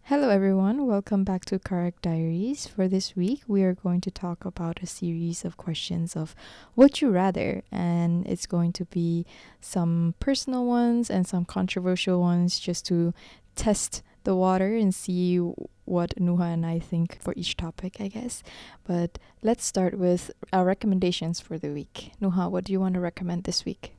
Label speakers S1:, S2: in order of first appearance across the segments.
S1: Hello, everyone. Welcome back to Correct Diaries. For this week, we are going to talk about a series of questions of would you rather, and it's going to be some personal ones and some controversial ones just to test the water and see what Nuha and I think for each topic, I guess. But let's start with our recommendations for the week. Nuha, what do you want to recommend this week?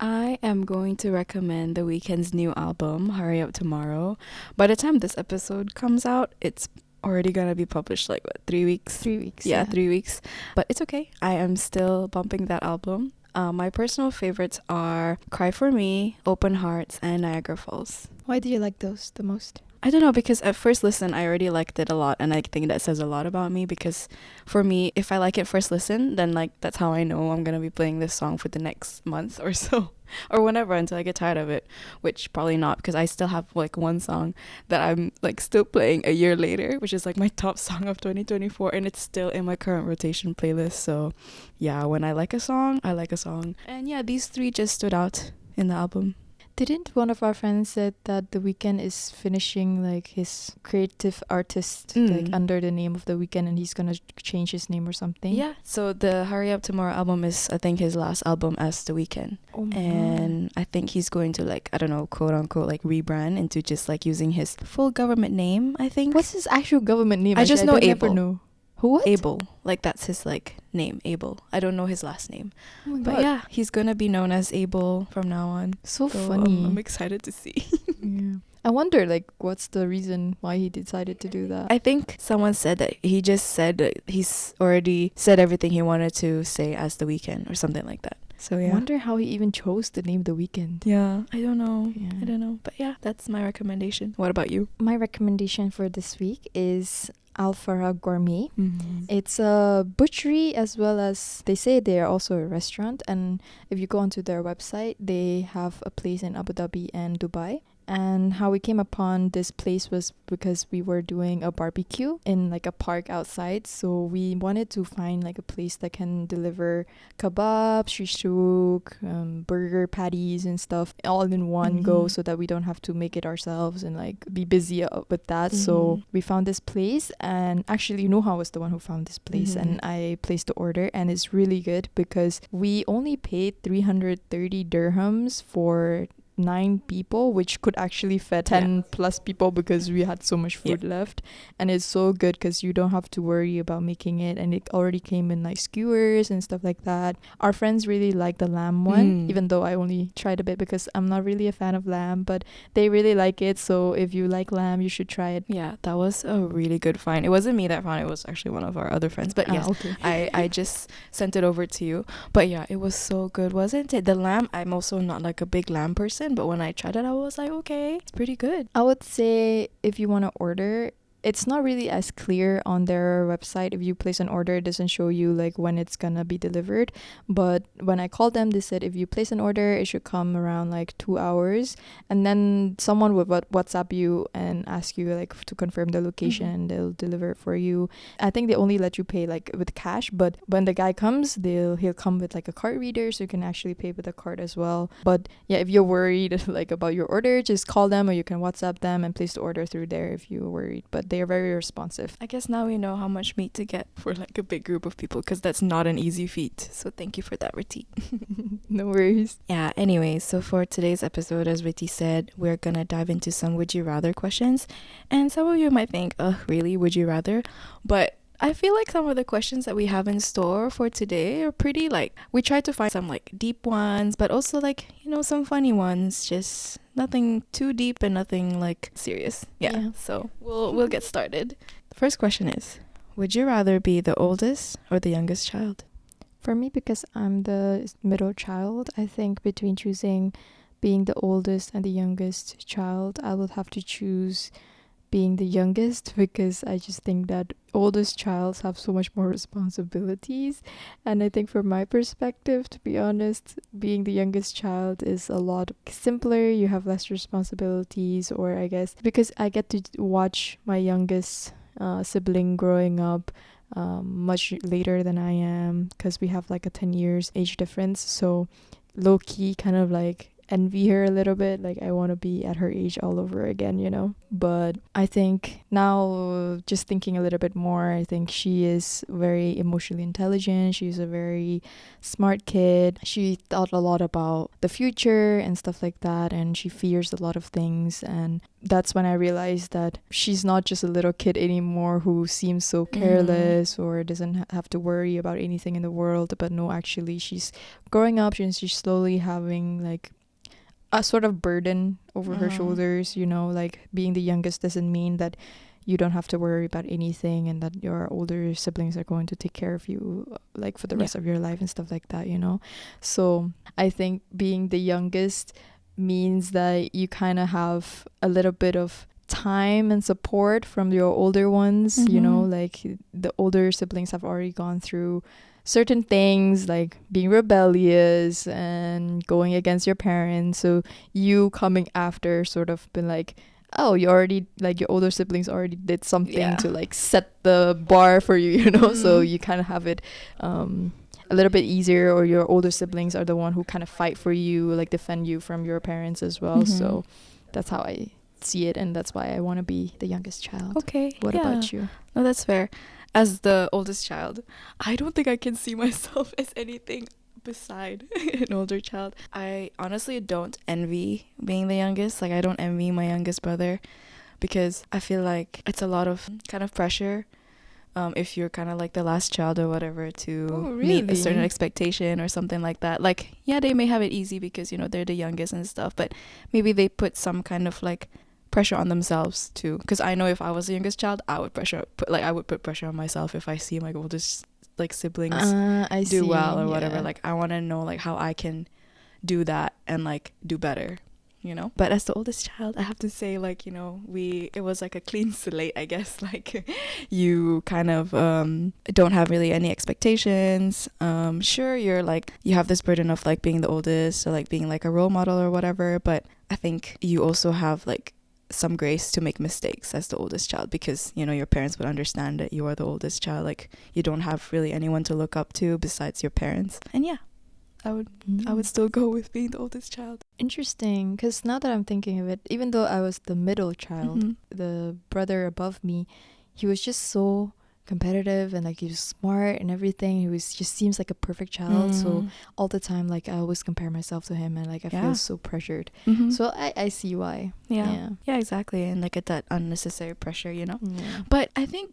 S2: I am going to recommend The Weeknd's new album, Hurry Up Tomorrow. By the time this episode comes out, it's already gonna be published like what, 3 weeks?
S1: 3 weeks.
S2: Yeah, 3 weeks. But it's okay. I am still bumping that album. My personal favorites are Cry for Me, Open Hearts, and Niagara Falls.
S1: Why do you like those the most?
S2: I don't know, because at first listen, I already liked it a lot, and I think that says a lot about me because for me, if I like it first listen, then like that's how I know I'm gonna be playing this song for the next month or so, or whenever until I get tired of it, which probably not because I still have like one song that I'm like still playing a year later, which is like my top song of 2024, and it's still in my current rotation playlist. So yeah, when I like a song, I like a song. And yeah, these three just stood out in the album.
S1: Didn't one of our friends said that The Weeknd is finishing like his creative artist like under the name of The Weeknd and he's gonna change his name or something?
S2: Yeah, so the Hurry Up Tomorrow album is, I think, his last album as The Weeknd.
S1: Oh my
S2: And I think he's going to like, I don't know, quote unquote, like rebrand into just like using his full government name, I think.
S1: What's his actual government name?
S2: I just know
S1: don't never
S2: Abel.
S1: know. Who what?
S2: Abel. Like that's his like name, Abel. I don't know his last name.
S1: Oh my
S2: But
S1: God.
S2: yeah, he's gonna be known as Abel from now on.
S1: So
S2: So
S1: funny.
S2: I'm excited to see.
S1: Yeah. I wonder like what's the reason why he decided to do that.
S2: I think someone said that he just said that he's already said everything he wanted to say as The Weeknd or something like that. So
S1: I
S2: yeah.
S1: wonder how he even chose the name The Weeknd.
S2: Yeah, I don't know.
S1: Yeah.
S2: I don't know. But yeah, that's my recommendation. What about you?
S1: My recommendation for this week is Alfara Gourmet.
S2: Mm-hmm.
S1: It's a butchery as well as they say they're also a restaurant. And if you go onto their website, they have a place in Abu Dhabi and Dubai. And how we came upon this place was because we were doing a barbecue in like a park outside. So we wanted to find like a place that can deliver kebab, shishuk, burger patties and stuff all in one go so that we don't have to make it ourselves and like be busy with that. So we found this place and actually Noha was the one who found this place and I placed the order and it's really good because we only paid 330 dirhams for 9 people, which could actually fit 10 plus people because we had so much food left. And it's so good because you don't have to worry about making it, and it already came in like skewers and stuff like that. Our friends really like the lamb one, even though I only tried a bit because I'm not really a fan of lamb, but they really like it. So if you like lamb, you should try it.
S2: Yeah, that was a really good find. It wasn't me that found it, was actually one of our other friends. But yes,
S1: okay.
S2: I just sent it over to you. But yeah, it was so good, wasn't it? The lamb, I'm also not like a big lamb person, but when I tried it, I was like, okay, it's pretty good.
S1: I would say if you want to order, it's not really as clear on their website. If you place an order, it doesn't show you like when it's gonna be delivered. But when I called them, they said if you place an order, it should come around like 2 hours. And then someone would WhatsApp you and ask you like to confirm the location and they'll deliver it for you. I think they only let you pay like with cash, but when the guy comes, he'll come with like a card reader so you can actually pay with a card as well. But yeah, if you're worried like about your order, just call them or you can WhatsApp them and place the order through there if you're worried. But they are very responsive.
S2: I guess now we know how much meat to get for like a big group of people because that's not an easy feat. So thank you for that, Riti.
S1: No worries.
S2: Yeah, anyway, so for today's episode, as Riti said, we're gonna dive into some would you rather questions. And some of you might think, oh, really, would you rather? But I feel like some of the questions that we have in store for today are pretty like, we tried to find some like deep ones, but also like, you know, some funny ones, just nothing too deep and nothing like serious. Yeah. So we'll get started. The first question is, would you rather be the oldest or the youngest child?
S1: For me, because I'm the middle child, I think between choosing being the oldest and the youngest child, I will have to choose being the youngest because I just think that oldest childs have so much more responsibilities. And I think from my perspective, to be honest, being the youngest child is a lot simpler. You have less responsibilities, or I guess because I get to watch my youngest sibling growing up much later than I am because we have like a 10 years age difference. So low key kind of like envy her a little bit. Like, I want to be at her age all over again, you know? But I think now, just thinking a little bit more, I think she is very emotionally intelligent. She's a very smart kid. She thought a lot about the future and stuff like that, and she fears a lot of things. And that's when I realized that she's not just a little kid anymore who seems so careless or doesn't have to worry about anything in the world. But no, actually, she's growing up and she's slowly having like a sort of burden over her shoulders, you know, like being the youngest doesn't mean that you don't have to worry about anything and that your older siblings are going to take care of you like for the rest of your life and stuff like that, you know. So I think being the youngest means that you kind of have a little bit of time and support from your older ones, you know, like the older siblings have already gone through certain things like being rebellious and going against your parents. So you coming after sort of been like, oh, you already, like your older siblings already did something to like set the bar for you, you know. So you kind of have it a little bit easier, or your older siblings are the one who kind of fight for you, like defend you from your parents as well. So that's how I see it, and that's why I want to be the youngest child.
S2: Okay.
S1: What about you?
S2: No, that's fair. As the oldest child, I don't think I can see myself as anything beside an older child. I honestly don't envy being the youngest. Like, I don't envy my youngest brother because I feel like it's a lot of kind of pressure if you're kind of like the last child or whatever to meet a certain expectation or something like that. Like, yeah, they may have it easy because, you know, they're the youngest and stuff, but maybe they put some kind of like pressure on themselves too, because I know if I was the youngest child, I would put pressure on myself if I see my oldest like siblings do well or whatever. Like, I want to know like how I can do that and like do better, you know. But as the oldest child, I have to say, like, you know, it was like a clean slate, I guess. Like, you kind of don't have really any expectations. Sure, you're like, you have this burden of like being the oldest or like being like a role model or whatever, but I think you also have like some grace to make mistakes as the oldest child, because, you know, your parents would understand that you are the oldest child. Like, you don't have really anyone to look up to besides your parents. And yeah, I would still go with being the oldest child.
S1: Interesting, because now that I'm thinking of it, even though I was the middle child, the brother above me, he was just so competitive and like he was smart and everything. He was just seems like a perfect child. So all the time, like, I always compare myself to him and like I feel so pressured. So I see why.
S2: Yeah, exactly. And like, at that unnecessary pressure, you know. But I think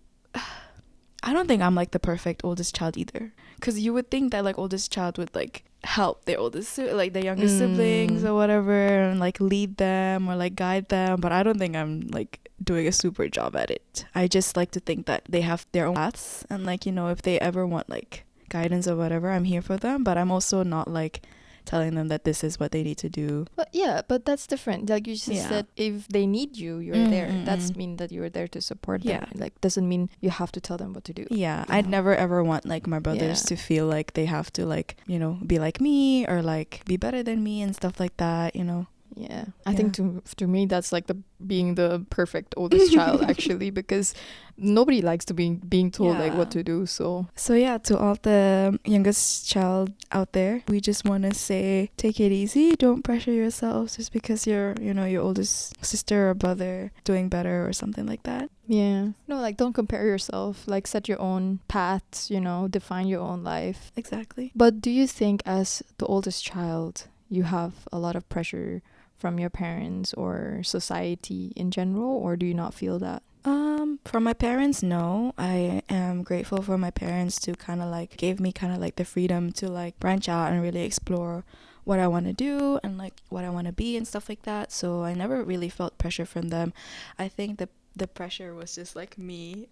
S2: I don't think I'm like the perfect oldest child either, because you would think that like oldest child would like help their like their younger siblings or whatever, and like lead them or like guide them, but I don't think I'm like doing a super job at it. I just like to think that they have their own paths, and like, you know, if they ever want like guidance or whatever, I'm here for them, but I'm also not like telling them that this is what they need to do.
S1: But yeah, but that's different. Like you just said, if they need you, you're there. That's mean that you're there to support them. Like, doesn't mean you have to tell them what to do.
S2: I'd never ever want like my brothers to feel like they have to like, you know, be like me or like be better than me and stuff like that, you know.
S1: I think to me that's like being the perfect oldest child actually, because nobody likes to being told like what to do. So
S2: yeah, to all the youngest child out there, we just want to say, take it easy, don't pressure yourselves just because you're, you know, your oldest sister or brother doing better or something like that.
S1: No, like, don't compare yourself, like set your own paths, you know, define your own life.
S2: Exactly.
S1: But do you think as the oldest child you have a lot of pressure from your parents or society in general, or do you not feel that?
S2: From my parents, no. I am grateful for my parents to kind of like gave me kind of like the freedom to like branch out and really explore what I want to do and like what I want to be and stuff like that. So I never really felt pressure from them. I think the pressure was just like me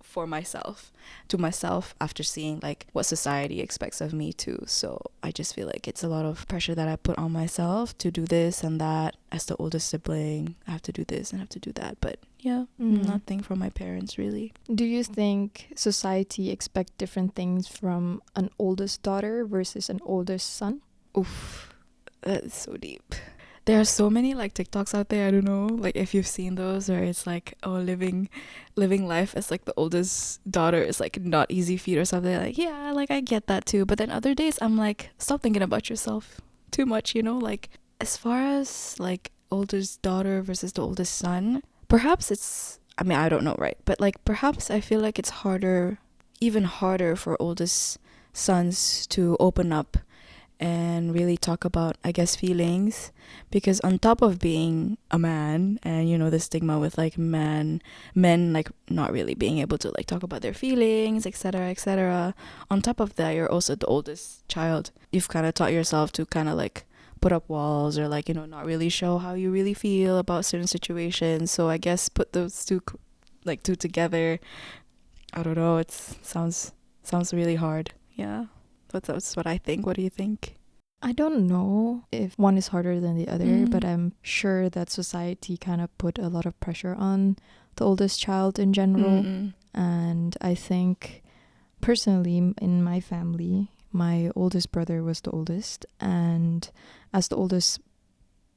S2: for myself, to myself, after seeing like what society expects of me too. So I just feel like it's a lot of pressure that I put on myself to do this and that. As the oldest sibling, I have to do this and have to do that, but nothing from my parents really.
S1: Do you think society expects different things from an oldest daughter versus an oldest son?
S2: Oof, that's so deep. There are so many like TikToks out there, I don't know, like if you've seen those, where it's like, oh, living life as like the oldest daughter is like not easy feat or something. Like, yeah, like I get that too, but then other days I'm like, stop thinking about yourself too much, you know, like as far as like oldest daughter versus the oldest son, perhaps it's, I mean, I don't know, right? But like perhaps I feel like it's harder, even harder for oldest sons to open up and really talk about, I guess, feelings, because on top of being a man and you know the stigma with like men like not really being able to like talk about their feelings, etc., etc., on top of that you're also the oldest child. You've kind of taught yourself to kind of like put up walls or like, you know, not really show how you really feel about certain situations. So I guess put those two together, I don't know, sounds really hard. Yeah, that's what I think. What do you think?
S1: I don't know if one is harder than the other, but I'm sure that society kind of put a lot of pressure on the oldest child in general. And I think personally in my family, my oldest brother was the oldest, and as the oldest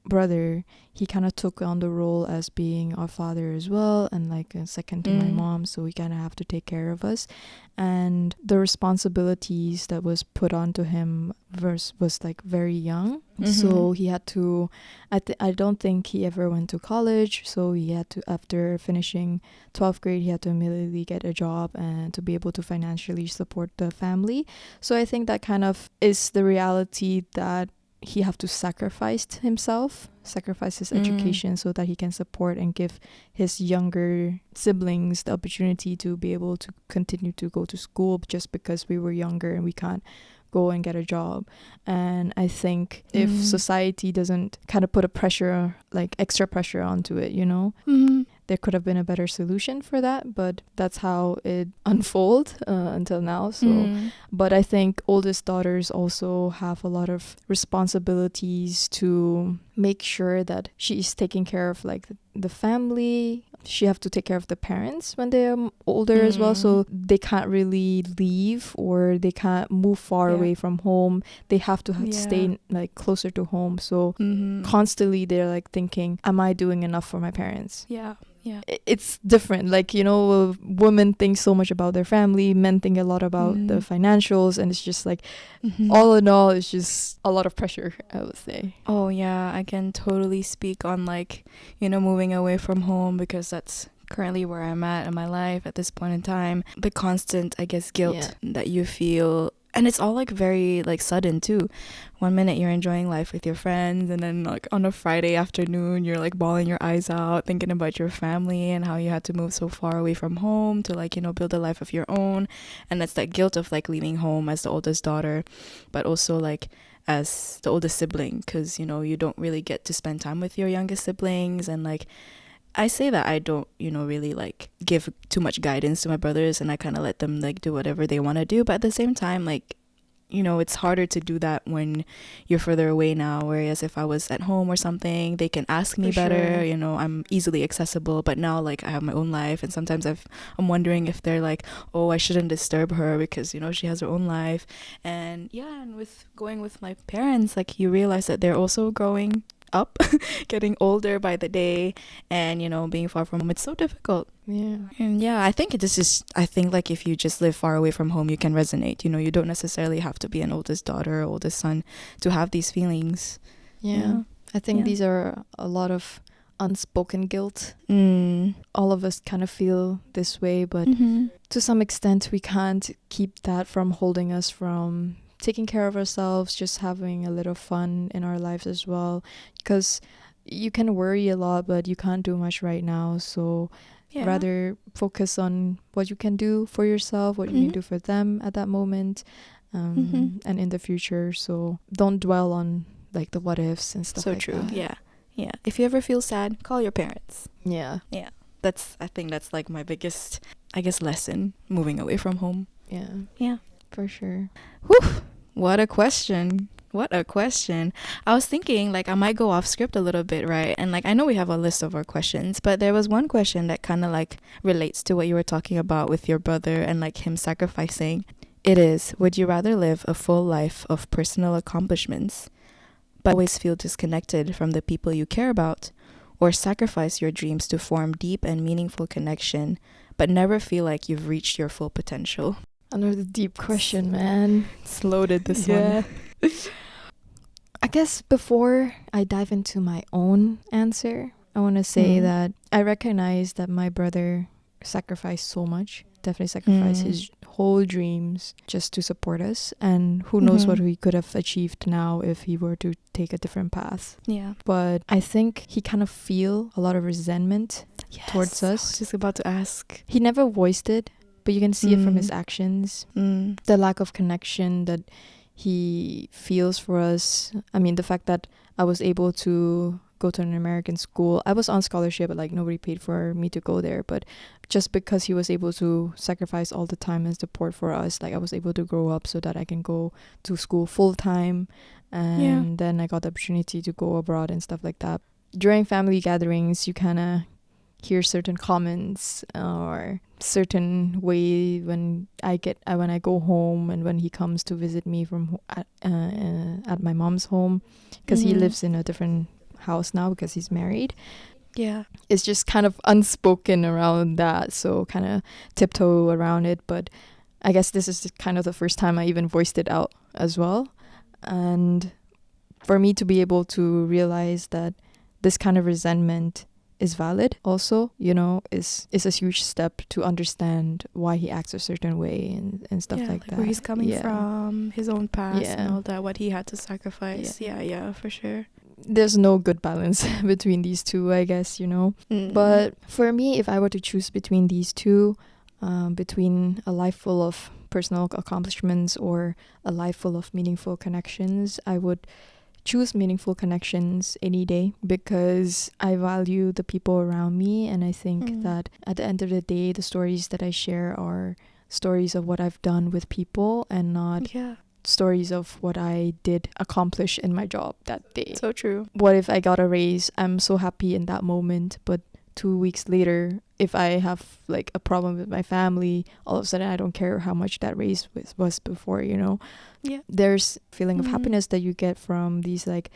S1: brother, he kind of took on the role as being our father as well, and like a second to my mom, so he kind of have to take care of us. And the responsibilities that was put onto him was like very young. So he had to, I don't think he ever went to college, so he had to, after finishing 12th grade, he had to immediately get a job and to be able to financially support the family. So I think that kind of is the reality, that he have to sacrifice his education so that he can support and give his younger siblings the opportunity to be able to continue to go to school, just because we were younger and we can't go and get a job. And I think if society doesn't kind of put a pressure, like extra pressure onto it, you know, there could have been a better solution for that, but that's how it unfolded until now. So but I think oldest daughters also have a lot of responsibilities to make sure that she is taking care of like the family. She have to take care of the parents when they're older as well, so they can't really leave or they can't move far away from home. They have to stay like closer to home, so constantly they're like thinking, am I doing enough for my parents? It's different, like, you know, women think so much about their family, men think a lot about the financials, and it's just like all in all, it's just a lot of pressure, I would say.
S2: Oh yeah, I can totally speak on like, you know, moving away from home, because that's currently where I'm at in my life at this point in time. The constant, I guess, guilt that you feel, and it's all like very like sudden too. One minute you're enjoying life with your friends, and then like on a Friday afternoon you're like bawling your eyes out thinking about your family and how you had to move so far away from home to like, you know, build a life of your own. And that's that guilt of like leaving home as the oldest daughter, but also like as the oldest sibling, because, you know, you don't really get to spend time with your youngest siblings. And like, I say that I don't, you know, really like give too much guidance to my brothers, and I kind of let them like do whatever they want to do. But at the same time, like, you know, it's harder to do that when you're further away now. Whereas if I was at home or something, they can ask me better. You know, I'm easily accessible. But now, like, I have my own life, and sometimes I'm wondering if they're like, oh, I shouldn't disturb her because, you know, she has her own life. And yeah, and with going with my parents, like, you realize that they're also growing up, getting older by the day, and, you know, being far from home, it's so difficult. And yeah, I think like if you just live far away from home, you can resonate. You know, you don't necessarily have to be an oldest daughter or oldest son to have these feelings.
S1: I think these are a lot of unspoken guilt. All of us kind of feel this way, but to some extent we can't keep that from holding us from taking care of ourselves, just having a little fun in our lives as well, because you can worry a lot but you can't do much right now. So rather focus on what you can do for yourself, what you can do for them at that moment, and in the future. So don't dwell on like the what ifs and stuff. So like true.
S2: That. Yeah, if you ever feel sad, call your parents. I think that's like my biggest, I guess, lesson moving away from home.
S1: For sure.
S2: Whew, what a question. I was thinking like I might go off script a little bit, right? And like I know we have a list of our questions, but there was one question that kind of like relates to what you were talking about with your brother and like him sacrificing. It is, would you rather live a full life of personal accomplishments but always feel disconnected from the people you care about, or sacrifice your dreams to form deep and meaningful connection but never feel like you've reached your full potential?
S1: Another deep question, man.
S2: It's loaded, this one.
S1: I guess before I dive into my own answer, I want to say that I recognize that my brother sacrificed so much, definitely sacrificed his whole dreams just to support us. And who knows what he could have achieved now if he were to take a different path.
S2: Yeah.
S1: But I think he kind of feel a lot of resentment towards us.
S2: I was just about to ask.
S1: He never voiced it, but you can see it from his actions. The lack of connection that he feels for us. I mean, the fact that I was able to go to an American school. I was on scholarship, but like nobody paid for me to go there. But just because he was able to sacrifice all the time and support for us, like I was able to grow up so that I can go to school full time. And then I got the opportunity to go abroad and stuff like that. During family gatherings, you kind of hear certain comments or certain way when I go home and when he comes to visit me from at my mom's home, because he lives in a different house now because he's married.
S2: Yeah,
S1: it's just kind of unspoken around that, so kind of tiptoe around it. But I guess this is kind of the first time I even voiced it out as well. And for me to be able to realize that this kind of resentment is valid also, is a huge step to understand why he acts a certain way and stuff like that.
S2: Where he's coming from, his own past and all that, what he had to sacrifice. Yeah, for sure.
S1: There's no good balance between these two, I guess, But for me, if I were to choose between these two, between a life full of personal accomplishments or a life full of meaningful connections, I would choose meaningful connections any day, because I value the people around me, and I think that at the end of the day, the stories that I share are stories of what I've done with people and not stories of what I did accomplish in my job that day.
S2: So true.
S1: What if I got a raise? I'm so happy in that moment, but 2 weeks later, if I have like a problem with my family, all of a sudden I don't care how much that raise was before,
S2: Yeah.
S1: There's a feeling of happiness that you get from these like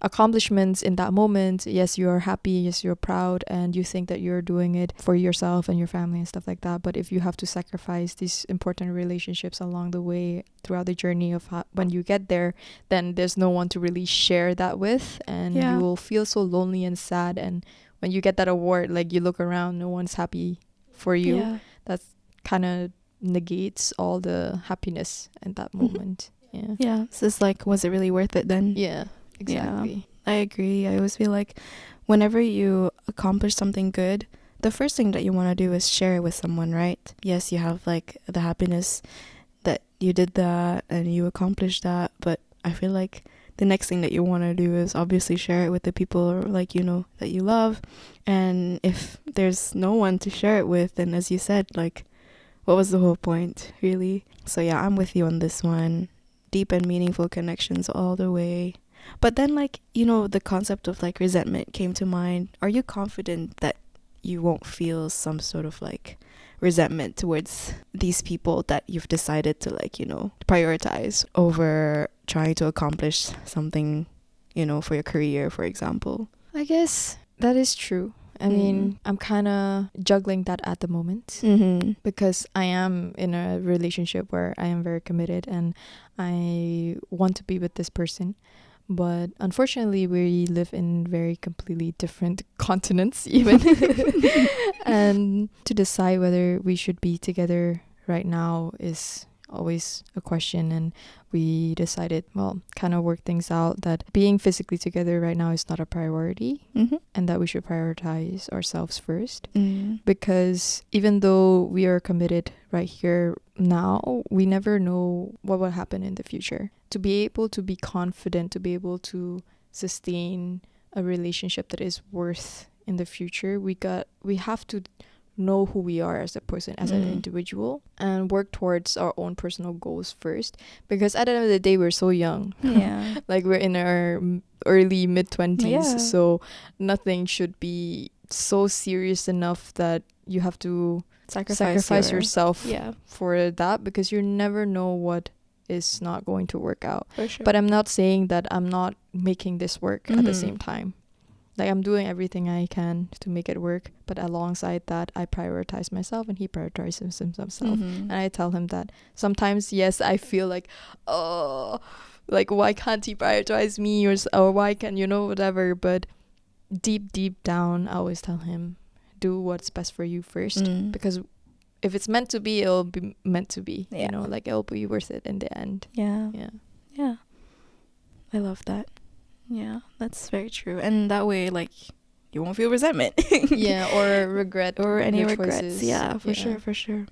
S1: accomplishments in that moment. Yes, you're happy, yes, you're proud, and you think that you're doing it for yourself and your family and stuff like that. But if you have to sacrifice these important relationships along the way throughout the journey of when you get there, then there's no one to really share that with, and you will feel so lonely and sad. And when you get that award, like you look around, no one's happy for you. That's kind of negates all the happiness in that moment.
S2: Yeah, so it's like, was it really worth it then?
S1: Yeah, exactly.
S2: I agree. I always feel like whenever you accomplish something good, the first thing that you want to do is share it with someone, right? Yes, you have like the happiness that you did that and you accomplished that, but I feel like the next thing that you want to do is obviously share it with the people like that you love. And if there's no one to share it with, then as you said, like, what was the whole point, really? So yeah, I'm with you on this one. Deep and meaningful connections all the way. But then, like, the concept of like resentment came to mind. Are you confident that you won't feel some sort of like resentment towards these people that you've decided to like, prioritize over trying to accomplish something, for your career, for example?
S1: I guess that is true. I mean, I'm kind of juggling that at the moment, because I am in a relationship where I am very committed and I want to be with this person. But unfortunately, we live in very completely different continents even. And to decide whether we should be together right now is always a question. And we decided, kind of work things out that being physically together right now is not a priority, and that we should prioritize ourselves first. Because even though we are committed right here now, we never know what will happen in the future. To be able to be confident, to be able to sustain a relationship that is worth in the future, we have to know who we are as a person, as an individual, and work towards our own personal goals first. Because at the end of the day, we're so young. Like we're in our early mid-20s, so nothing should be so serious enough that you have to sacrifice yourself for that, because you never know what is not going to work out.
S2: For sure.
S1: But I'm not saying that I'm not making this work at the same time. Like, I'm doing everything I can to make it work, but alongside that, I prioritize myself and he prioritizes himself. And I tell him that sometimes, yes, I feel like, oh, like why can't he prioritize me, or why can whatever. But deep down, I always tell him, do what's best for you first, because if it's meant to be, it'll be meant to be.
S2: Yeah.
S1: Like it'll be worth it in the end.
S2: Yeah.
S1: Yeah.
S2: I love that. Yeah, that's very true. And that way, like, you won't feel resentment.
S1: Yeah, or regret
S2: or any
S1: your
S2: regrets.
S1: choices.
S2: Yeah, for sure.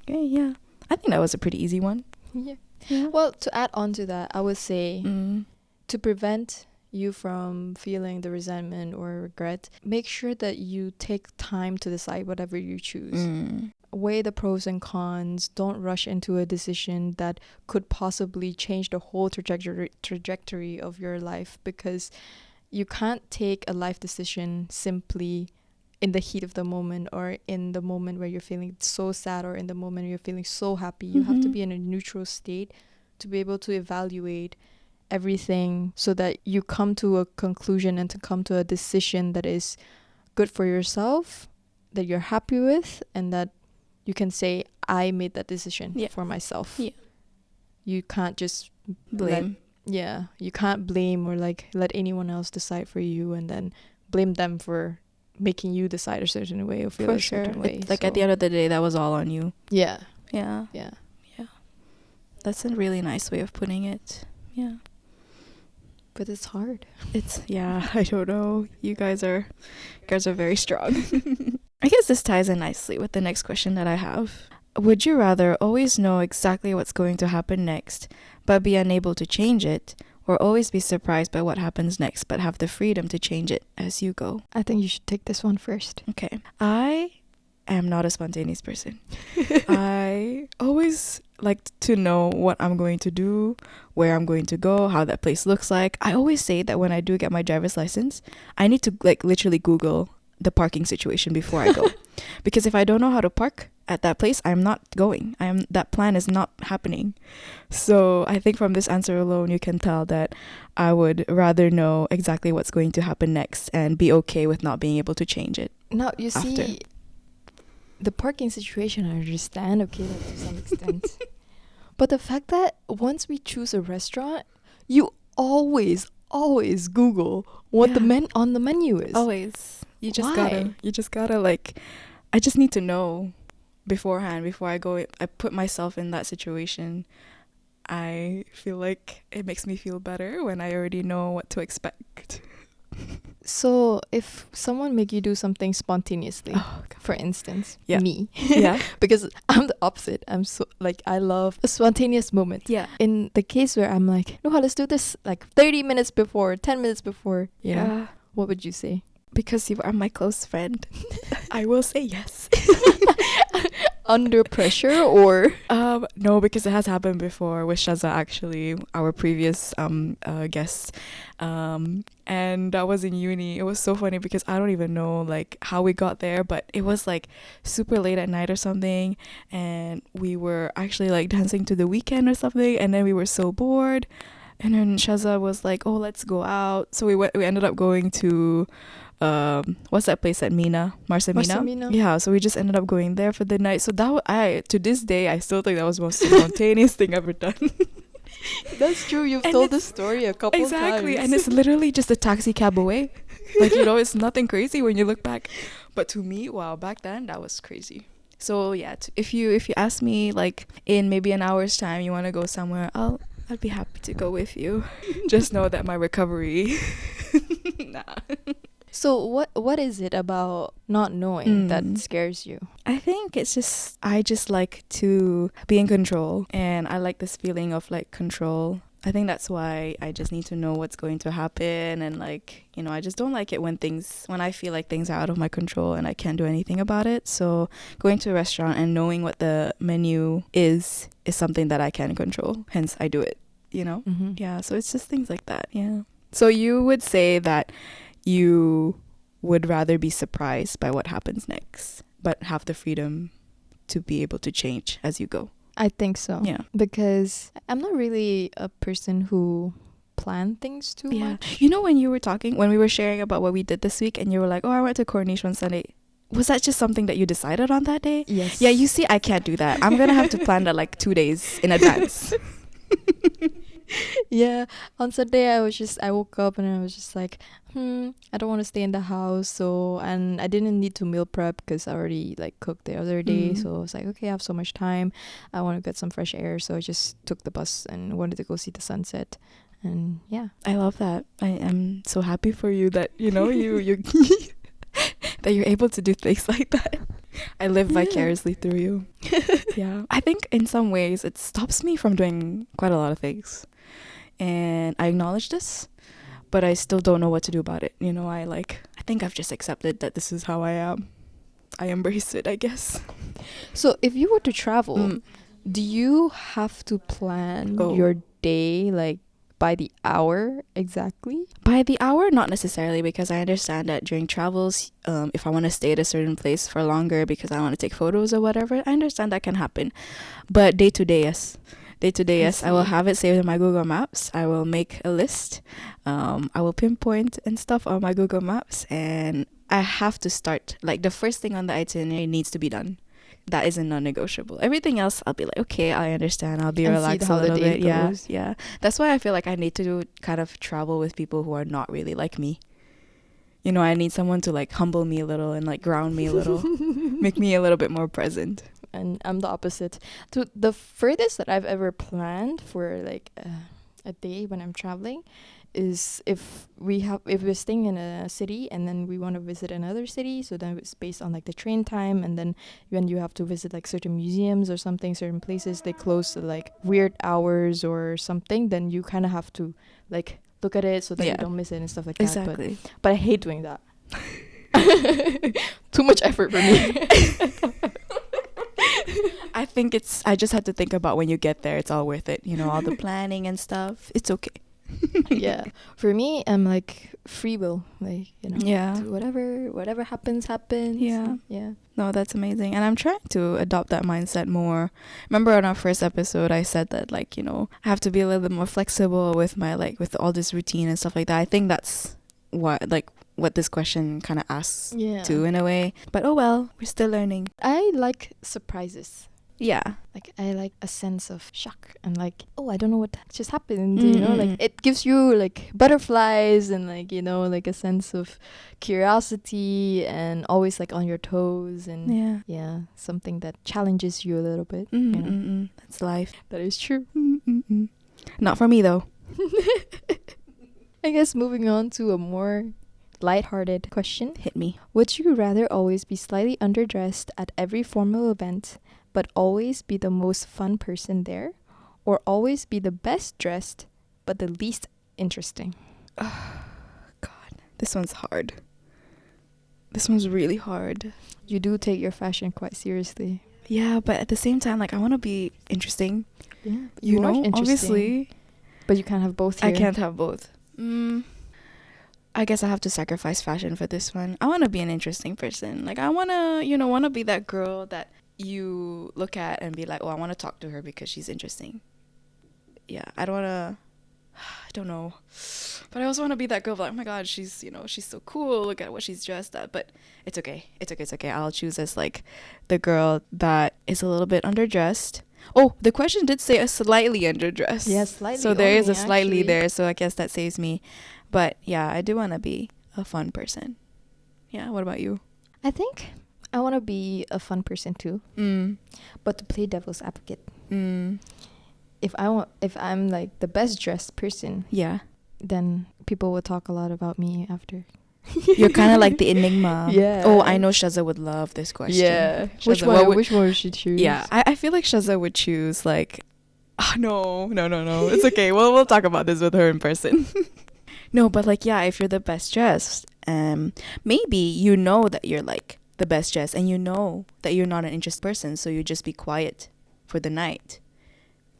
S2: Okay, yeah. I think that was a pretty easy one.
S1: Yeah.
S2: Yeah.
S1: Well, to add on to that, I would say to prevent you from feeling the resentment or regret, make sure that you take time to decide whatever you choose. Weigh the pros and cons. Don't rush into a decision that could possibly change the whole trajectory of your life, because you can't take a life decision simply in the heat of the moment, or in the moment where you're feeling so sad, or in the moment where you're feeling so happy. You have to be in a neutral state to be able to evaluate everything, so that you come to a conclusion and to come to a decision that is good for yourself, that you're happy with, and that you can say, I made that decision for myself. Yeah. You can't just
S2: blame.
S1: You can't blame, or like let anyone else decide for you and then blame them for making you decide a certain way or feel a certain way.
S2: Like at the end of the day, that was all on you.
S1: Yeah.
S2: Yeah. That's a really nice way of putting it. Yeah.
S1: But it's hard.
S2: I don't know. You guys are very strong. I guess this ties in nicely with the next question that I have. Would you rather always know exactly what's going to happen next, but be unable to change it, or always be surprised by what happens next, but have the freedom to change it as you go?
S1: I think you should take this one first.
S2: Okay. I am not a spontaneous person. I always like to know what I'm going to do, where I'm going to go, how that place looks like. I always say that when I do get my driver's license, I need to like literally Google the parking situation before I go. Because if I don't know how to park at that place, I'm not going. That plan is not happening. So I think from this answer alone, you can tell that I would rather know exactly what's going to happen next and be okay with not being able to change it.
S1: Now, you see, the parking situation, I understand, okay, like to some extent. But the fact that once we choose a restaurant, you always Google what on the menu is.
S2: Always. You just gotta like, I just need to know beforehand, before I go. I put myself in that situation. I feel like it makes me feel better when I already know what to expect.
S1: So if someone make you do something spontaneously, for instance, me, because I'm the opposite. I'm so like, I love a spontaneous moment. Yeah. In the case where I'm like, no, let's do this like 30 minutes before, 10 minutes before. Yeah. What would you say?
S2: Because you are my close friend, I will say yes.
S1: Under pressure, or
S2: no, because it has happened before with Shaza, actually, our previous guest, and that was in uni. It was so funny because I don't even know like how we got there, but it was like super late at night or something, and we were actually like dancing to The Weekend or something, and then we were so bored, and then Shaza was like, oh, let's go out. So we ended up going to what's that place at Mina? Marsa Mina? Yeah, so we just ended up going there for the night. So to this day, I still think that was the most spontaneous thing I've ever done.
S1: That's true. You've told the story a couple times.
S2: Exactly, and it's literally just a taxi cab away. Like, it's nothing crazy when you look back. But to me, wow, back then, that was crazy. So yeah, if you ask me like in maybe an hour's time, you want to go somewhere, I'd be happy to go with you. Just know that my recovery. Nah.
S1: So what is it about not knowing that scares you?
S2: I think it's just, I just like to be in control, and I like this feeling of like control. I think that's why I just need to know what's going to happen, and like, I just don't like it when I feel like things are out of my control and I can't do anything about it. So going to a restaurant and knowing what the menu is something that I can control. Hence I do it, Mm-hmm. Yeah, so it's just things like that. Yeah. So you would say that you would rather be surprised by what happens next, but have the freedom to be able to change as you go.
S1: I think so.
S2: Yeah.
S1: Because I'm not really a person who plan things too much.
S2: When we were sharing about what we did this week, and you were like, oh, I went to Coronation on Sunday. Was that just something that you decided on that day?
S1: Yes.
S2: Yeah, you see, I can't do that. I'm going to have to plan that like 2 days in advance.
S1: Yeah, on Sunday I woke up and I was just like, I don't want to stay in the house. So, and I didn't need to meal prep because I already like cooked the other day.
S2: Mm.
S1: So I was like, okay, I have so much time. I want to get some fresh air. So I just took the bus and wanted to go see the sunset. And yeah.
S2: I love that. I am so happy for you that you that you're able to do things like that. I live vicariously through you. Yeah. I think in some ways it stops me from doing quite a lot of things. And I acknowledge this, but I still don't know what to do about it. I think I've just accepted that this is how I am. I embrace it, I guess.
S1: So if you were to travel,
S2: Mm.
S1: do you have to plan
S2: Oh.
S1: your day like by the hour exactly?
S2: By the hour, not necessarily, because I understand that during travels, if I want to stay at a certain place for longer because I want to take photos or whatever, I understand that can happen. But day to day, yes. Day to day,
S1: I
S2: yes. I will
S1: see.
S2: have it saved in my Google Maps. I will make a list. I will pinpoint and stuff on my Google Maps, and I have to start. Like, the first thing on the itinerary needs to be done. That isn't non-negotiable. Everything else, I'll be like, okay, I understand. I'll be
S1: And see
S2: relaxed a
S1: how the
S2: little
S1: day
S2: bit. Yeah,
S1: goes.
S2: yeah. That's why I feel like I need to do kind of travel with people who are not really like me. I need someone to like humble me a little and like ground me a little, make me a little bit more present.
S1: And I'm the opposite. To the furthest that I've ever planned for like a day when I'm traveling is if we're staying in a city and then we want to visit another city, so then it's based on like the train time, and then when you have to visit like certain museums or something, certain places they close at like weird hours or something, then you kind of have to like look at it so that you
S2: Yeah.
S1: don't miss it and stuff like
S2: Exactly.
S1: that. But I hate doing that. Too much effort for me.
S2: I think I just have to think about when you get there, it's all worth it. All the planning and stuff. It's okay.
S1: Yeah, for me, I'm like free will, like
S2: Yeah.
S1: do whatever happens.
S2: Yeah.
S1: Yeah.
S2: No, that's amazing. And I'm trying to adopt that mindset more. Remember on our first episode, I said that, like, I have to be a little bit more flexible with with all this routine and stuff like that. I think that's what this question kind of asks
S1: Yeah.
S2: too, in a way. But oh well, we're still learning.
S1: I like surprises.
S2: Yeah.
S1: Like I like a sense of shock and like, oh, I don't know what just happened. Like
S2: Mm-mm.
S1: it gives you like butterflies and like like a sense of curiosity and always like on your toes and
S2: Yeah.
S1: something that challenges you a little bit.
S2: Mm-mm. That's life.
S1: That is true.
S2: Mm-mm. Not for me though.
S1: I guess moving on to a more lighthearted question.
S2: Hit me.
S1: Would you rather always be slightly underdressed at every formal event, but always be the most fun person there? Or always be the best dressed, but the least interesting?
S2: God, this one's hard. This one's really hard.
S1: You do take your fashion quite seriously.
S2: Yeah, but at the same time, like, I want to be interesting.
S1: Yeah,
S2: You
S1: are
S2: know,
S1: interesting,
S2: obviously.
S1: but you can't have both here.
S2: I can't have both. I guess I have to sacrifice fashion for this one. I want to be an interesting person. Like, I want to be that girl that you look at and be like, oh, I want to talk to her because she's interesting. Yeah, I don't want to, I don't know. But I also want to be that girl like, oh my God, she's so cool. Look at what she's dressed at. But it's okay. It's okay. I'll choose as like the girl that is a little bit underdressed. Oh, the question did say a slightly underdressed.
S1: Yeah, slightly.
S2: So there is a
S1: only,
S2: slightly
S1: actually.
S2: there. So I guess that saves me. But yeah, I do want to be a fun person. Yeah, what about you?
S1: I think I want to be a fun person too, but to play devil's advocate. If I'm like the best dressed person,
S2: Yeah.
S1: then people will talk a lot about me after.
S2: You're kind of like the enigma.
S1: Yeah.
S2: Oh, I know Shaza would love this question.
S1: Yeah.
S2: Shaza,
S1: Which
S2: what
S1: one?
S2: would-
S1: Which one would she choose?
S2: Yeah, I feel like Shaza would choose like, oh, no. It's okay. We'll talk about this with her in person. No, but like, yeah, if you're the best dressed, maybe you know that you're like the best dressed and you know that you're not an interesting person, so you just be quiet for the night.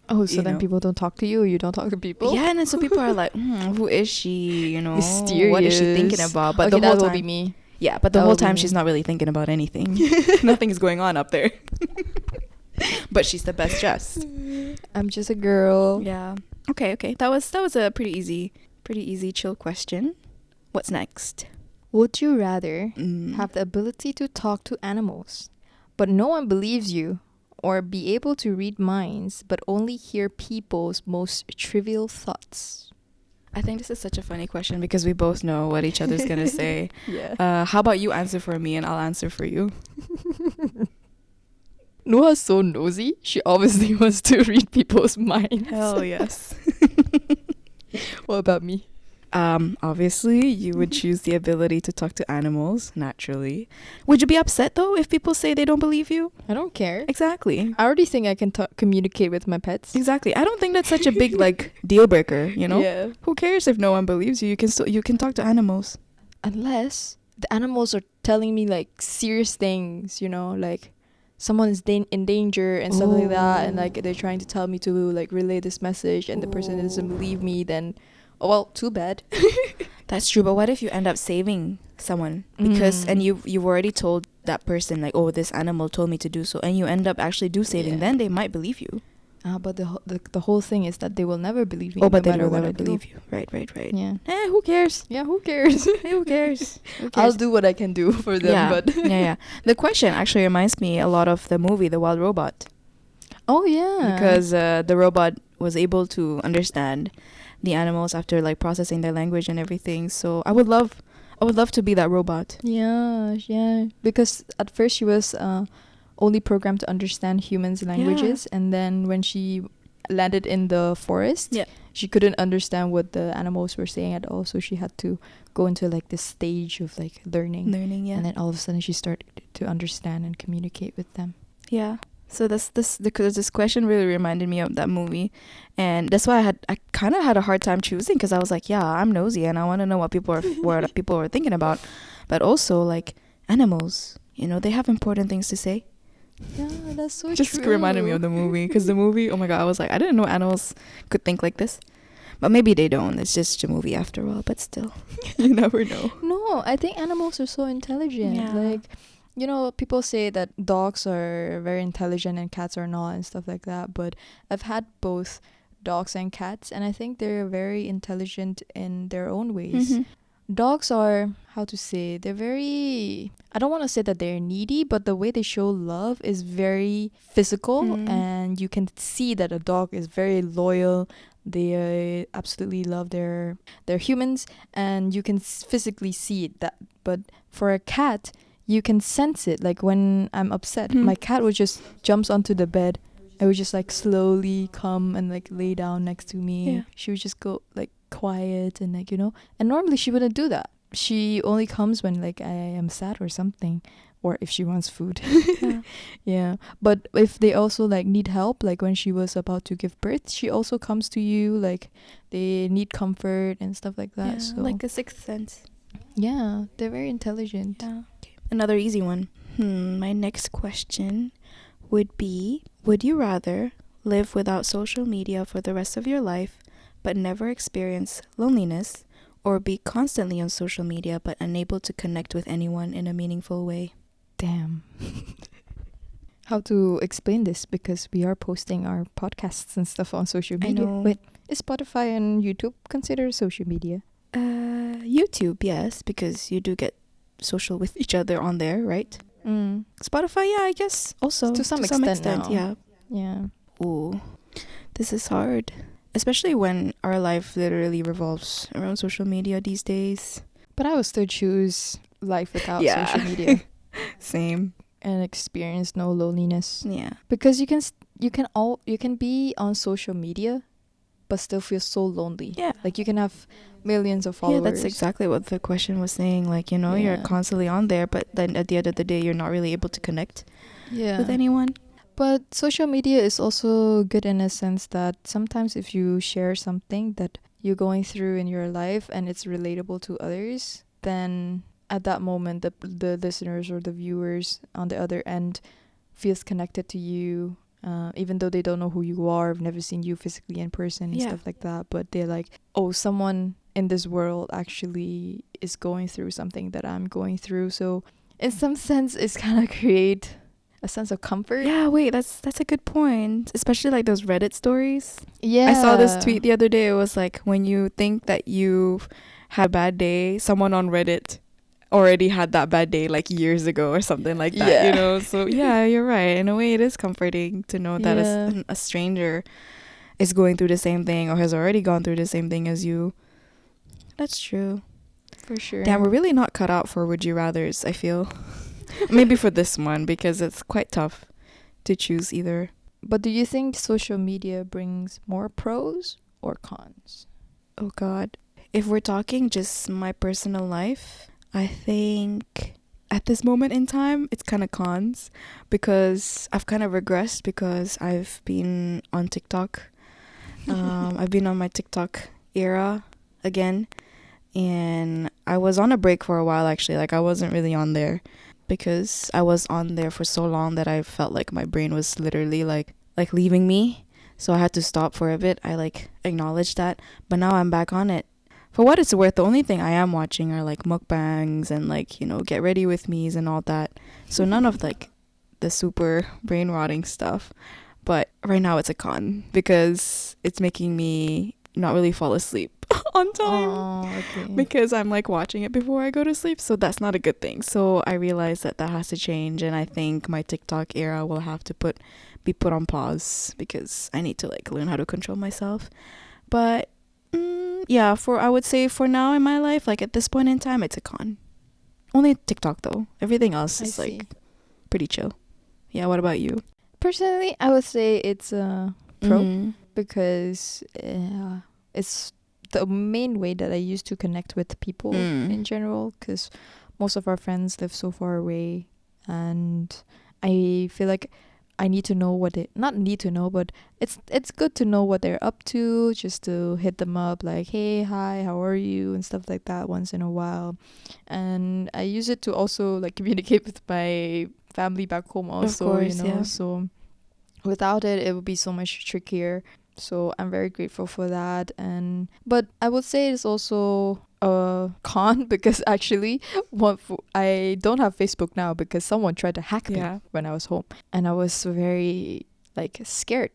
S1: Oh, so
S2: You
S1: then
S2: know.
S1: people don't talk to you, or you don't talk to people?
S2: Yeah, and then so people are like, who is she?
S1: Mysterious.
S2: What is she thinking about? But
S1: okay,
S2: the whole
S1: that will
S2: time,
S1: be me.
S2: yeah, but the
S1: That
S2: whole
S1: will be
S2: time
S1: me.
S2: she's not really thinking about anything. Nothing's going on up there. But she's the best dressed.
S1: I'm just a girl.
S2: Yeah. Okay. That was a pretty easy chill question. What's next?
S1: Would you rather
S2: Mm.
S1: have the ability to talk to animals, but no one believes you, or be able to read minds but only hear people's most trivial thoughts?
S2: I think this is such a funny question because we both know what each other's gonna say.
S1: Yeah.
S2: How about you answer for me and I'll answer for you?
S1: Noah's so nosy. She obviously wants to read people's minds.
S2: Hell yes.
S1: What about me?
S2: Obviously, you would choose the ability to talk to animals, naturally. Would you be upset, though, if people say they don't believe you?
S1: I don't care.
S2: Exactly.
S1: I already think I can communicate with my pets.
S2: Exactly. I don't think that's such a big, like, deal breaker, you know?
S1: Yeah.
S2: Who cares if no one believes you? You can talk to animals.
S1: Unless the animals are telling me like serious things, you know, like someone is in danger and stuff like that, and like they're trying to tell me to like relay this message, and the person doesn't believe me, then oh well, too bad.
S2: That's true, but what if you end up saving someone because and you've already told that person like, oh, this animal told me to do so, and you end up actually saving,
S1: Yeah.
S2: then they might believe you.
S1: But the whole thing is that they will never believe me.
S2: Oh, but
S1: no
S2: they
S1: matter
S2: will
S1: what
S2: never
S1: I do.
S2: believe you. Right.
S1: Yeah.
S2: Who cares?
S1: Yeah, who cares?
S2: Hey, who cares? Who
S1: I'll
S2: cares?
S1: do what I can do for them,
S2: Yeah,
S1: but
S2: yeah. The question actually reminds me a lot of the movie The Wild Robot,
S1: oh yeah.
S2: because the robot was able to understand the animals after like processing their language and everything. So I would love to be that robot.
S1: Yeah, because at first she was only programmed to understand humans' languages, and then when she landed in the forest,
S2: Yeah.
S1: she couldn't understand what the animals were saying at all, so she had to go into like this stage of like learning,
S2: Learning, yeah.
S1: and then all of a sudden she started to understand and communicate with them.
S2: Yeah. So this question really reminded me of that movie, and that's why I kind of had a hard time choosing, because I was like, yeah, I'm nosy and I want to know what people are thinking about, but also like animals, you know, they have important things to say.
S1: Yeah, that's so
S2: Just
S1: true.
S2: reminded me of the movie, because the movie, oh my god, I was like, I didn't know animals could think like this, but maybe they don't. It's just a movie after all, but still, you never know.
S1: No, I think animals are so intelligent.
S2: Yeah.
S1: Like, you know, people say that dogs are very intelligent and cats are not and stuff like that. But I've had both dogs and cats, and I think they're very intelligent in their own ways.
S2: Mhm.
S1: Dogs are, how to say, they're very, I don't want to say that they're needy, but the way they show love is very physical, and you can see that a dog is very loyal. They absolutely love their humans, and you can physically see it. That, but for a cat, you can sense it. Like when I'm upset, my cat would just jumps onto the bed. I would just like slowly come and like lay down next to me.
S2: Yeah.
S1: She would just go like quiet and like, you know, and normally she wouldn't do that. She only comes when like I am sad or something, or if she wants food.
S2: Yeah.
S1: Yeah, but if they also like need help, like when she was about to give birth, she also comes to you. Like they need comfort and stuff like that.
S2: Yeah,
S1: So
S2: like a sixth sense.
S1: yeah, they're very intelligent.
S2: Yeah. Okay. Another easy one. My next question would be, would you rather live without social media for the rest of your life but never experience loneliness, or be constantly on social media but unable to connect with anyone in a meaningful way?
S1: Damn. How to explain this, because we are posting our podcasts and stuff on social
S2: I
S1: media.
S2: know.
S1: Wait, is Spotify and YouTube considered social media?
S2: YouTube, yes, because you do get social with each other on there, right? Spotify, yeah, I guess also
S1: To some extent now.
S2: yeah.
S1: Yeah.
S2: Ooh, this is hard, especially when our life literally revolves around social media these days.
S1: But I would still choose life without
S2: Yeah.
S1: social media
S2: Same.
S1: and experience no loneliness.
S2: Yeah.
S1: Because you can be on social media but still feel so lonely.
S2: Yeah.
S1: Like you can have millions of followers.
S2: Yeah, that's exactly what the question was saying. Like, you know, you're
S1: Yeah.
S2: constantly on there, but then at the end of the day, you're not really able to connect
S1: Yeah.
S2: with anyone.
S1: But social media is also good in a sense that sometimes if you share something that you're going through in your life and it's relatable to others, then at that moment the listeners or the viewers on the other end feels connected to you, even though they don't know who you are, have never seen you physically in person and
S2: Yeah.
S1: stuff like that. But they're like, oh, someone in this world actually is going through something that I'm going through. So in some sense, it's kind of create a sense of comfort.
S2: Yeah, wait, that's a good point. Especially like those Reddit stories.
S1: Yeah.
S2: I saw this tweet the other day. It was like, when you think that you've had a bad day, someone on Reddit already had that bad day like years ago or something like that, you
S1: Yeah.
S2: know? So yeah, you're right. In a way, it is comforting to know that
S1: Yeah.
S2: a stranger is going through the same thing or has already gone through the same thing as you. That's true.
S1: For sure.
S2: Damn, we're really not cut out for would you rathers, I feel. Maybe for this one because it's quite tough to choose either.
S1: But do you think social media brings more pros or cons?
S2: Oh God. If we're talking just my personal life, I think at this moment in time, it's kind of cons because I've kind of regressed because I've been on TikTok. I've been on my TikTok era again, and I was on a break for a while actually. Like I wasn't really on there because I was on there for so long that I felt like my brain was literally like leaving me. So I had to stop for a bit. I like acknowledged that, but now I'm back on it. For what it's worth, the only thing I am watching are like mukbangs and like, you know, get ready with me's and all that. So none of like the super brain rotting stuff. But right now it's a con because it's making me not really fall asleep on time
S1: Oh, okay.
S2: because I'm like watching it before I go to sleep. So that's not a good thing. So I realize that that has to change. And I think my TikTok era will have to be put on pause because I need to like learn how to control myself. But yeah, I would say for now in my life, like at this point in time, it's a con. Only TikTok though. Everything else
S1: I
S2: is
S1: see.
S2: like pretty chill. Yeah, what about you?
S1: Personally, I would say it's a pro
S2: Mhm.
S1: because it's the main way that I used to connect with people in general. Because most of our friends live so far away, and I feel like I need to know what they not need to know, but it's good to know what they're up to, just to hit them up like, hey, hi, how are you, and stuff like that once in a while. And I use it to also like communicate with my family back home
S2: Of
S1: also,
S2: course, yeah.
S1: so without it it would be so much trickier. So I'm very grateful for that. And but I would say it's also a con because actually I don't have Facebook now because someone tried to hack me
S2: Yeah.
S1: when I was home, and I was very like scared,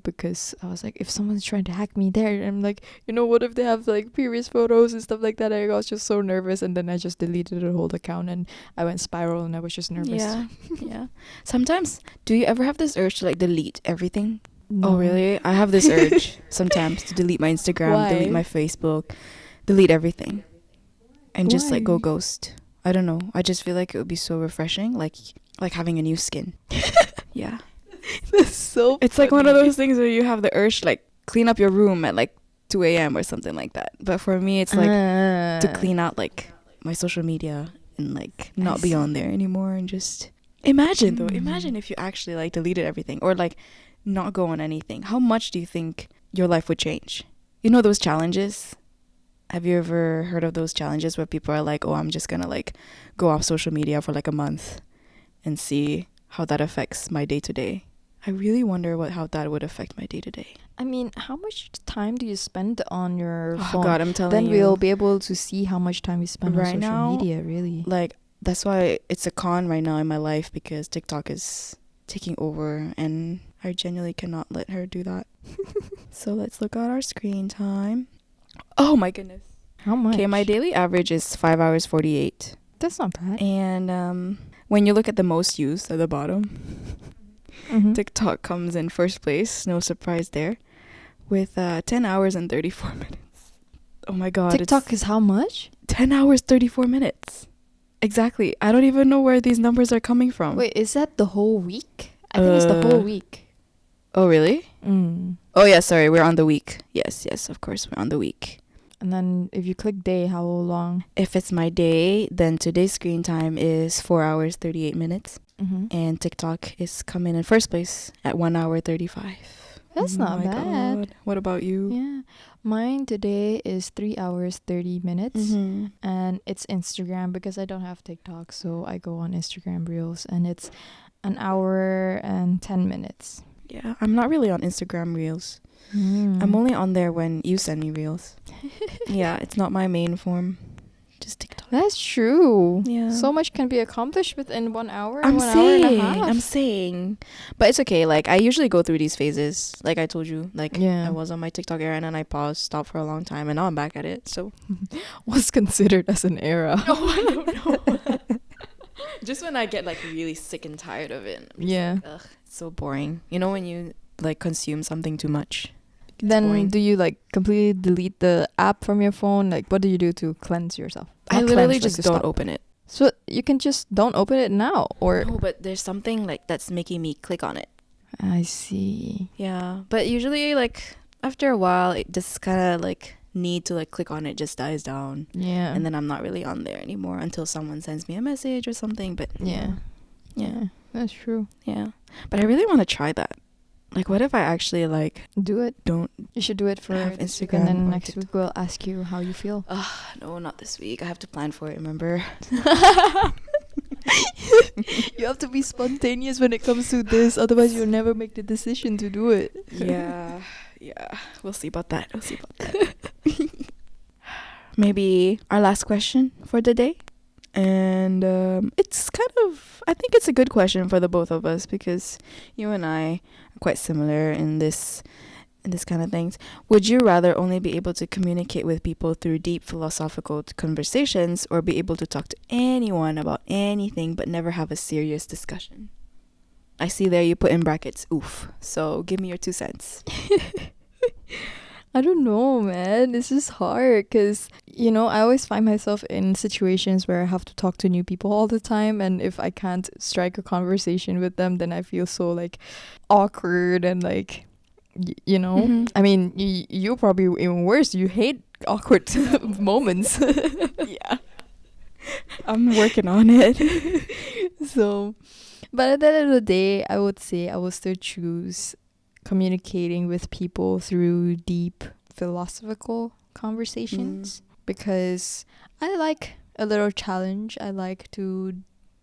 S1: because I was like, if someone's trying to hack me there, I'm like, what if they have like previous photos and stuff like that. I was just so nervous, and then I just deleted the whole account, and I went spiral, and I was just nervous.
S2: Yeah. Yeah. Sometimes, do you ever have this urge to like delete everything?
S1: No.
S2: Oh, really? I have this urge sometimes to delete my Instagram, delete
S1: Why?
S2: my Facebook, delete everything, and just like go
S1: Why?
S2: ghost. I don't know. I just feel like it would be so refreshing, like having a new skin. Yeah.
S1: That's so
S2: It's like one of
S1: funny.
S2: those things where you have the urge to like clean up your room at like 2 a.m. or something like that. But for me, it's like to clean out like my social media and like
S1: I
S2: not be
S1: see.
S2: on there anymore and just imagine though.
S1: Mm.
S2: Imagine if you actually like deleted everything or like not go on anything. How much do you think your life would change? You know those challenges? Have you ever heard of those challenges where people are like, "Oh, I'm just going to like go off social media for like a month and see how that affects my day to day?" I really wonder how that would affect my day to day.
S1: I mean, how much time do you spend on your
S2: Oh
S1: phone?
S2: God, I'm telling
S1: Then
S2: you.
S1: we'll be able to see how much time you spend on
S2: Right
S1: social
S2: now,
S1: media, really.
S2: like that's why it's a con right now in my life because TikTok is taking over and I genuinely cannot let her do that. So let's look at our screen time. Oh my goodness.
S1: How much?
S2: Okay, my daily average is 5 hours 48.
S1: That's not bad.
S2: And when you look at the most used at the bottom,
S1: Mhm.
S2: TikTok comes in first place, no surprise there, with 10 hours and 34 minutes. Oh my God.
S1: TikTok is how much?
S2: 10 hours 34 minutes. Exactly. I don't even know where these numbers are coming from.
S1: Wait, is that the whole week? I think it's the whole week.
S2: Oh, really?
S1: Mm.
S2: Oh, yeah, sorry. We're on the week. Yes, of course. We're on the week.
S1: And then if you click day, how long?
S2: If it's my day, then today's screen time is 4 hours 38 minutes.
S1: Mm-hmm.
S2: And TikTok is coming in first place at 1 hour 35.
S1: That's not bad.
S2: God. What about you?
S1: Yeah. Mine today is 3 hours 30 minutes.
S2: Mm-hmm.
S1: And it's Instagram because I don't have TikTok, so I go on Instagram Reels, and it's an hour and 10 minutes.
S2: Yeah, I'm not really on Instagram Reels.
S1: Mm.
S2: I'm only on there when you send me Reels. Yeah, it's not my main form. Just TikTok.
S1: That's true.
S2: Yeah.
S1: So much can be accomplished within 1 hour,
S2: I'm
S1: 1 hour and a
S2: saying,
S1: half.
S2: I'm saying, but it's okay. Like I usually go through these phases. Like I told you, like
S1: Yeah.
S2: I was on my TikTok era and then I paused, stopped for a long time, and now I'm back at it. So
S1: What's considered as an era?
S2: no, I don't know. Just when I get like really sick and tired of it. I'm just
S1: Yeah.
S2: like, ugh, it's so boring. You know when you like consume something too much.
S1: Then
S2: boring.
S1: do you like completely delete the app from your phone? Like what do you do to cleanse yourself?
S2: I
S1: Not
S2: literally
S1: cleanse, like,
S2: just
S1: to
S2: don't
S1: stop.
S2: open it.
S1: So you can just don't open it now, or
S2: No, but there's something like that's making me click on it.
S1: I see.
S2: Yeah, but usually like after a while, it just kind of like need to like click on it just dies down,
S1: Yeah.
S2: and then I'm not really on there anymore until someone sends me a message or something. But
S1: yeah.
S2: yeah,
S1: That's true.
S2: yeah. But I really want to try that. Like, what if I actually like
S1: Do it.
S2: don't?
S1: You should do it for
S2: have
S1: this week,
S2: Instagram
S1: and then
S2: or
S1: next week we'll ask you how you feel.
S2: No, not this week. I have to plan for it. Remember?
S1: You have to be spontaneous when it comes to this, otherwise you'll never make the decision to do it.
S2: Yeah, yeah. We'll see about that. We'll see about that. Maybe our last question for the day. And it's kind of, I think it's a good question for the both of us because you and I are quite similar in this kind of things. Would you rather only be able to communicate with people through deep philosophical conversations or be able to talk to anyone about anything but never have a serious discussion? I see there you put in brackets, oof. So give me your 2 cents.
S1: I don't know, man. This is hard because, I always find myself in situations where I have to talk to new people all the time. And if I can't strike a conversation with them, then I feel so like awkward and like,
S2: Mhm.
S1: I mean, you probably even worse. You hate awkward moments.
S2: Yeah. I'm working on it.
S1: So, but at the end of the day, I would say I will still choose communicating with people through deep philosophical conversations because I like a little challenge. I like to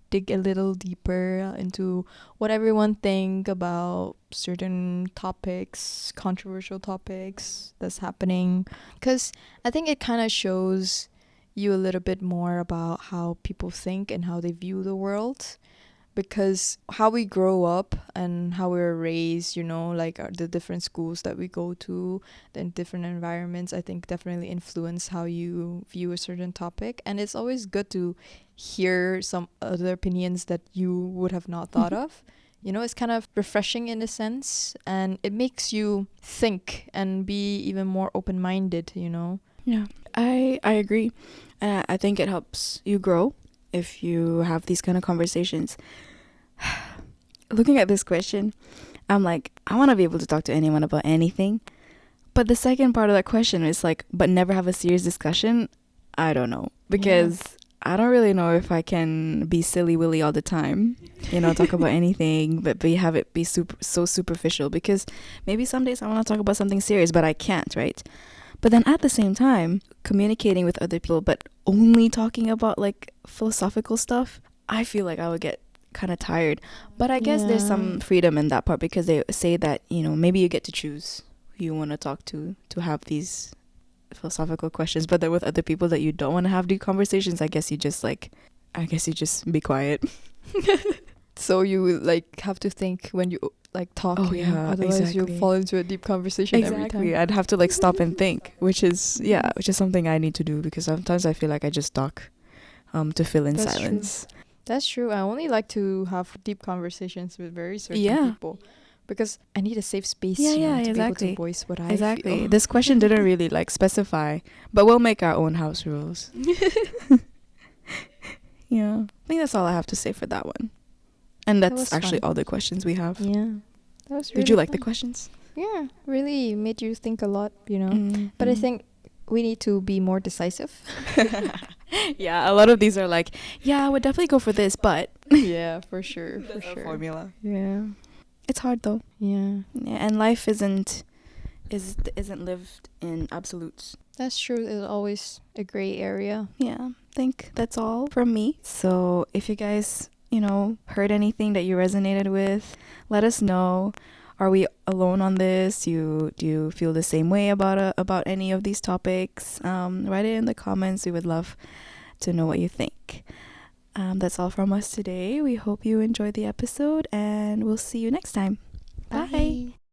S1: dig a little deeper into what everyone think about certain topics, controversial topics that's happening, because I think it kind of shows you a little bit more about how people think and how they view the world, because how we grow up and how we were raised, like the different schools that we go to, the different environments, I think definitely influence how you view a certain topic. And it's always good to hear some other opinions that you would have not thought of. It's kind of refreshing in a sense, and it makes you think and be even more open-minded.
S2: Yeah, I agree. I think it helps you grow if you have these kind of conversations. Looking at this question, I'm like, I want to be able to talk to anyone about anything. But the second part of that question is like, but never have a serious discussion. I don't know. Because I don't really know if I can be silly willy all the time, talk about anything, but have it be so superficial. Because maybe some days I want to talk about something serious, but I can't, right? But then at the same time, communicating with other people, but only talking about like philosophical stuff, I feel like I would get kind of tired. But I guess there's some freedom in that part because they say that, maybe you get to choose who you want to talk to have these philosophical questions. But then with other people that you don't want to have deep conversations, I guess you just be quiet.
S1: So you like have to think when you like talk.
S2: Oh, yeah,
S1: Otherwise
S2: exactly.
S1: you'll fall into a deep conversation every time.
S2: I'd have to like stop and think, which is something I need to do because sometimes I feel like I just talk to fill in
S1: That's
S2: silence.
S1: That's true. I only like to have deep conversations with very certain people because I need a safe space, to be able to voice what I feel.
S2: This question didn't really like specify, but we'll make our own house rules. Yeah, I think that's all I have to say for that one. And that's actually all the questions we have.
S1: Yeah. That was really
S2: Did you like
S1: fun.
S2: the questions?
S1: Yeah, really made you think a lot,
S2: Mm-hmm.
S1: But I think we need to be more decisive.
S2: Yeah, a lot of these are like, yeah, I would definitely go for this, but
S1: Yeah, for sure.
S2: that's our formula.
S1: Yeah.
S2: It's hard though.
S1: Yeah.
S2: Yeah, and life isn't lived in absolutes.
S1: That's true. There's always a gray area.
S2: Yeah, I think that's all from me. So if you guys, heard anything that you resonated with, let us know. Are we alone on this? Do you feel the same way about any of these topics? Write it in the comments. We would love to know what you think. That's all from us today. We hope you enjoyed the episode, and we'll see you next time. Bye.